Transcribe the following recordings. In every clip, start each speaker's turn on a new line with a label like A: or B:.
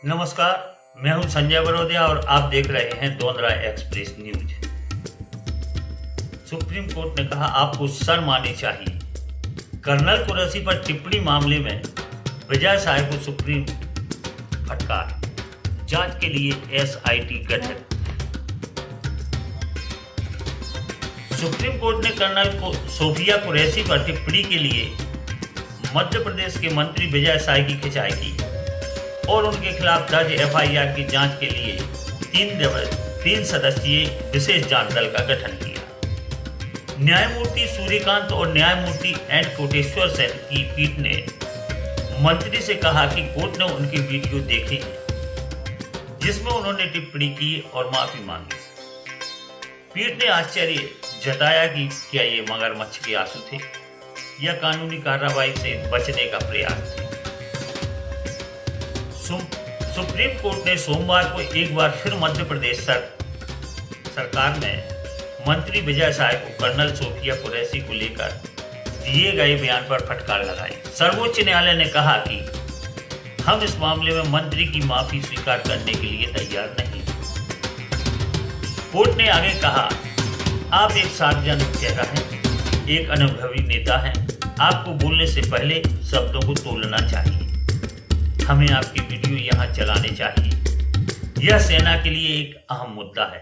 A: नमस्कार, मैं हूं संजय बरोदिया और आप देख रहे हैं दोनरा एक्सप्रेस न्यूज। सुप्रीम कोर्ट ने कहा आपको शर्म आनी चाहिए। कर्नल कुरैशी पर टिप्पणी मामले में विजय साय को सुप्रीम फटकार, जांच के लिए एसआईटी गठित। सुप्रीम कोर्ट ने कर्नल सोफिया कुरैशी पर टिप्पणी के लिए मध्य प्रदेश के मंत्री विजय साय की खिंचाई की और उनके खिलाफ दर्ज एफआईआर की जांच के लिए 3 सदस्यीय विशेष जांच दल का गठन किया। न्यायमूर्ति सूर्यकांत और न्यायमूर्ति एन कोटेश्वर सेन की पीठ ने मंत्री से कहा कि कोर्ट ने उनकी वीडियो देखी है जिसमें उन्होंने टिप्पणी की और माफी मांगी। पीठ ने आश्चर्य जताया कि क्या ये मगरमच्छ के आंसू थे या कानूनी कार्रवाई से बचने का प्रयास थे। सुप्रीम कोर्ट ने सोमवार को एक बार फिर मध्य प्रदेश सरकार में मंत्री विजय साय को कर्नल सोफिया कुरैशी को लेकर दिए गए बयान पर फटकार लगाई। सर्वोच्च न्यायालय ने कहा कि हम इस मामले में मंत्री की माफी स्वीकार करने के लिए तैयार नहीं। कोर्ट ने आगे कहा, आप एक सार्वजनिक चेहरा हैं, एक अनुभवी नेता हैं, आपको बोलने से पहले शब्दों को तोलना चाहिए। हमें आपकी वीडियो यहां चलाने चाहिए। यह सेना के लिए एक अहम मुद्दा है।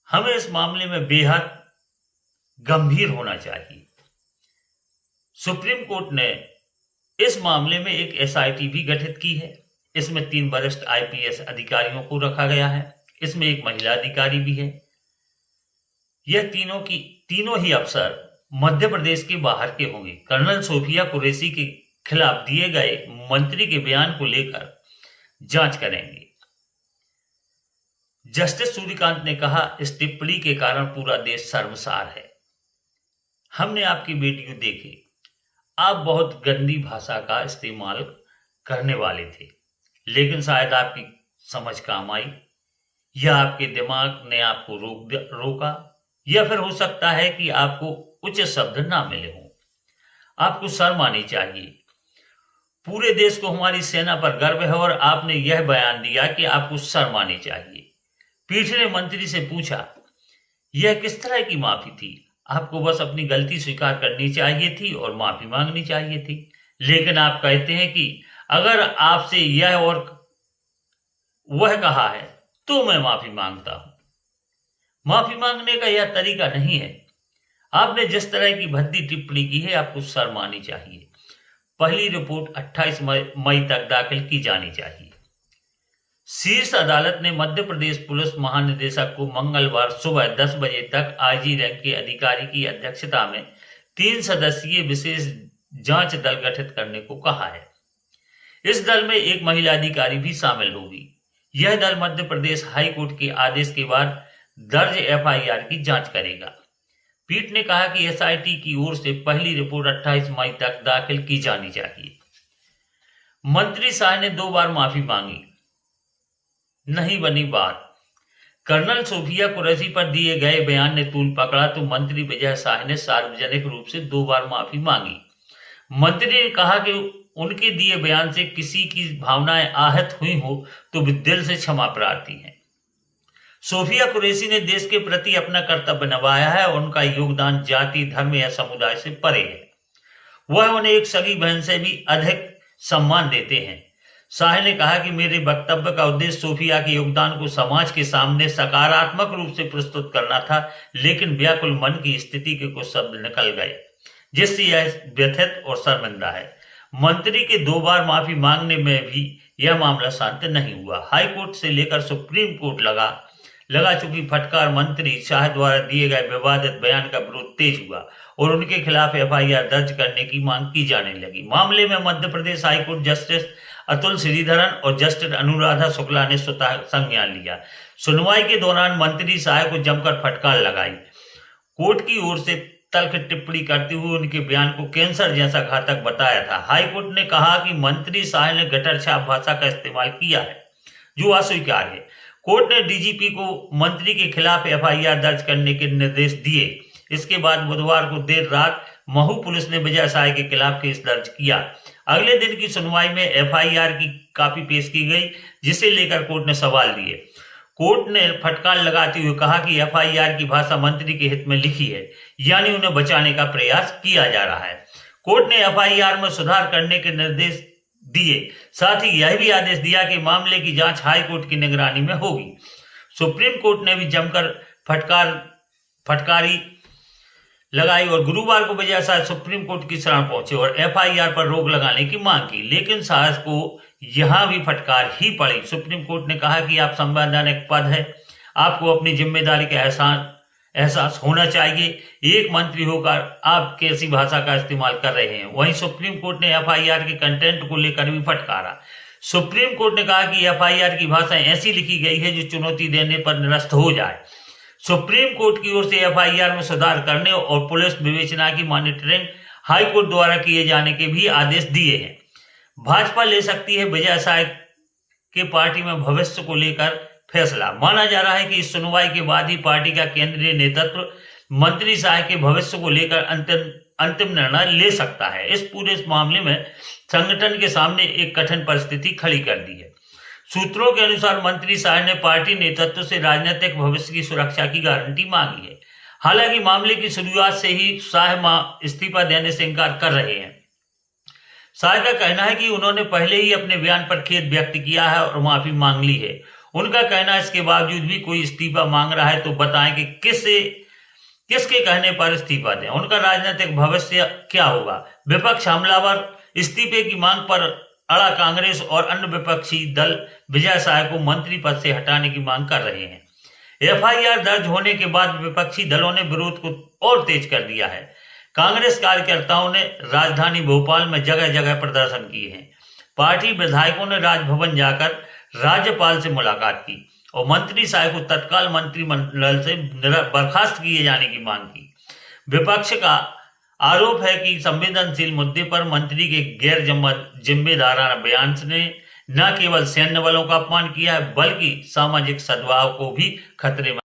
A: हमें इस मामले में बेहद गंभीर होना चाहिए। सुप्रीम कोर्ट ने इस मामले में एक एसआईटी भी गठित की है। इसमें 3 वरिष्ठ आईपीएस अधिकारियों को रखा गया है। इसमें एक महिला अधिकारी भी है। यह तीनों ही अफसर मध्य प्रदेश के बाहर के होंगे। कर्नल सोफिया कुरैशी के खिलाफ दिए गए मंत्री के बयान को लेकर जांच करेंगे। जस्टिस सूर्यकांत ने कहा, इस टिप्पणी के कारण पूरा देश शर्मसार है। हमने आपकी वीडियो देखी, आप बहुत गंदी भाषा का इस्तेमाल करने वाले थे, लेकिन शायद आपकी समझ काम आई या आपके दिमाग ने आपको रोका, या फिर हो सकता है कि आपको उचित शब्द ना मिले हों। आपको शर्म आनी चाहिए। पूरे देश को हमारी सेना पर गर्व है और आपने यह बयान दिया कि आपको शर्म आनी चाहिए। पीठ ने मंत्री से पूछा, यह किस तरह की माफी थी? आपको बस अपनी गलती स्वीकार करनी चाहिए थी और माफी मांगनी चाहिए थी। लेकिन आप कहते हैं कि अगर आपसे यह और वह कहा है तो मैं माफी मांगता हूं। माफी मांगने का यह तरीका नहीं है। आपने जिस तरह की भद्दी टिप्पणी की है, आपको शर्म आनी चाहिए। पहली रिपोर्ट 28 मई तक दाखिल की जानी चाहिए। शीर्ष अदालत ने मध्य प्रदेश पुलिस महानिदेशक को मंगलवार सुबह 10 बजे तक आईजी रैंक के अधिकारी की अध्यक्षता में 3 सदस्यीय विशेष जांच दल गठित करने को कहा है। इस दल में एक महिला अधिकारी भी शामिल होगी। यह दल मध्य प्रदेश हाई कोर्ट के आदेश के बाद दर्ज एफआईआर की जांच करेगा। पीठ ने कहा कि एसआईटी की ओर से पहली रिपोर्ट 28 मई तक दाखिल की जानी चाहिए। मंत्री शाह ने 2 बार माफी मांगी, नहीं बनी बात। कर्नल सोफिया कुरैशी पर दिए गए बयान ने तूल पकड़ा तो मंत्री विजय साय ने सार्वजनिक रूप से 2 बार माफी मांगी। मंत्री ने कहा कि उनके दिए बयान से किसी की भावनाएं आहत हुई हो तो वे दिल से क्षमा प्रार्थी हैं। सोफिया कुरैशी ने देश के प्रति अपना कर्तव्य निभाया है और उनका योगदान जाति, धर्म या समुदाय से परे है। वह उन्हें एक सगी बहन से भी अधिक सम्मान देते हैं। शाह ने कहा कि मेरे वक्तव्य का उद्देश्य सोफिया के योगदान को समाज के सामने सकारात्मक रूप से प्रस्तुत करना था, लेकिन व्याकुल मन की स्थिति के कुछ शब्द निकल गए जिससे यह व्यथित और शर्मिंदा है। मंत्री के 2 बार माफी मांगने में भी यह मामला शांत नहीं हुआ। हाई कोर्ट से लेकर सुप्रीम कोर्ट लगा चुकी फटकार मंत्री शाह द्वारा दिए गए विवादित बयान का विरोध तेज हुआ और उनके खिलाफ एफआईआर दर्ज करने की मांग की जाने लगी। मामले में मध्य प्रदेश हाईकोर्ट जस्टिस अतुल श्रीधरन और जस्टिस अनुराधा शुक्ला ने स्वतः संज्ञान लिया। सुनवाई के दौरान मंत्री शाह को जमकर फटकार लगाई। कोर्ट की ओर से तल्ख टिप्पणी करते हुए उनके बयान को कैंसर जैसा घातक बताया था। हाईकोर्ट ने कहा कि मंत्री शाह ने गटर छाप भाषा का इस्तेमाल किया है जो अस्वीकार्य है। कोर्ट ने डीजीपी को मंत्री के खिलाफ एफआईआर दर्ज करने के निर्देश दिए। इसके बाद बुधवार को देर रात महू पुलिस ने विजय साय के खिलाफ केस दर्ज किया। अगले दिन की सुनवाई में एफआईआर की कॉपी पेश की गई, जिसे लेकर कोर्ट ने सवाल दिए। कोर्ट ने फटकार लगाते हुए कहा कि एफआईआर की भाषा मंत्री के हित में लिखी है, यानी उन्हें बचाने का प्रयास किया जा रहा है। कोर्ट ने एफआईआर में सुधार करने के निर्देश दिए, साथ ही यह भी आदेश दिया कि मामले की जांच हाई कोर्ट की निगरानी में होगी। सुप्रीम कोर्ट ने भी जमकर फटकारी लगाई और गुरुवार को बजाय शाह सुप्रीम कोर्ट की शरण पहुंचे और एफआईआर पर रोक लगाने की मांग की, लेकिन शाह को यहां भी फटकार ही पड़ी। सुप्रीम कोर्ट ने कहा कि आप संवैधानिक पद है, आपको अपनी जिम्मेदारी का एहसास होना चाहिए। एक मंत्री होकर आप कैसी भाषा का इस्तेमाल कर रहे हैं। वहीं सुप्रीम कोर्ट ने एफआईआर के कंटेंट को लेकर भी फटकारा। सुप्रीम कोर्ट ने कहा कि एफआईआर की भाषा ऐसी लिखी गई है जो चुनौती देने पर निरस्त हो जाए। सुप्रीम कोर्ट की ओर से एफआईआर में सुधार करने और पुलिस विवेचना की मॉनिटरिंग हाई कोर्ट द्वारा किए जाने के भी आदेश दिए हैं। भाजपा ले सकती है विजय शाह के पार्टी में भविष्य को लेकर फैसला। माना जा रहा है कि इस सुनवाई के बाद ही पार्टी का केंद्रीय नेतृत्व मंत्री शाह के भविष्य को लेकर अंतिम निर्णय ले सकता है। इस पूरे मामले में संगठन के सामने एक कठिन परिस्थिति खड़ी कर दी है। सूत्रों के अनुसार मंत्री शाह ने पार्टी नेतृत्व से राजनीतिक भविष्य की सुरक्षा की गारंटी मांगी है। हालांकि मामले की शुरुआत से ही शाह इस्तीफा देने से इनकार कर रहे हैं। शाह का कहना है कि उन्होंने पहले ही अपने बयान पर खेद व्यक्त किया है और माफी मांग ली है। उनका कहना है इसके बावजूद भी कोई इस्तीफा मांग रहा है तो बताएं कि किसके कहने पर इस्तीफा दें, उनका राजनीतिक भविष्य क्या होगा। विपक्ष हमलावर इस्तीफे की मांग पर अड़ा कांग्रेस और अन्य विपक्षी दल विजय शाह को मंत्री पद से हटाने की मांग कर रहे हैं। एफआईआर दर्ज होने के बाद विपक्षी दलों ने विरोध को और तेज कर दिया है। कांग्रेस कार्यकर्ताओं ने राजधानी भोपाल में जगह जगह प्रदर्शन किए हैं। पार्टी विधायकों ने राजभवन जाकर राज्यपाल से मुलाकात की और मंत्री शाह को तत्काल मंत्रिमंडल से बर्खास्त किए जाने की मांग की। विपक्ष का आरोप है कि संवेदनशील मुद्दे पर मंत्री के गैर जिम्मेदाराना बयान ने न केवल सैन्य बलों का अपमान किया है, बल्कि सामाजिक सद्भाव को भी खतरे में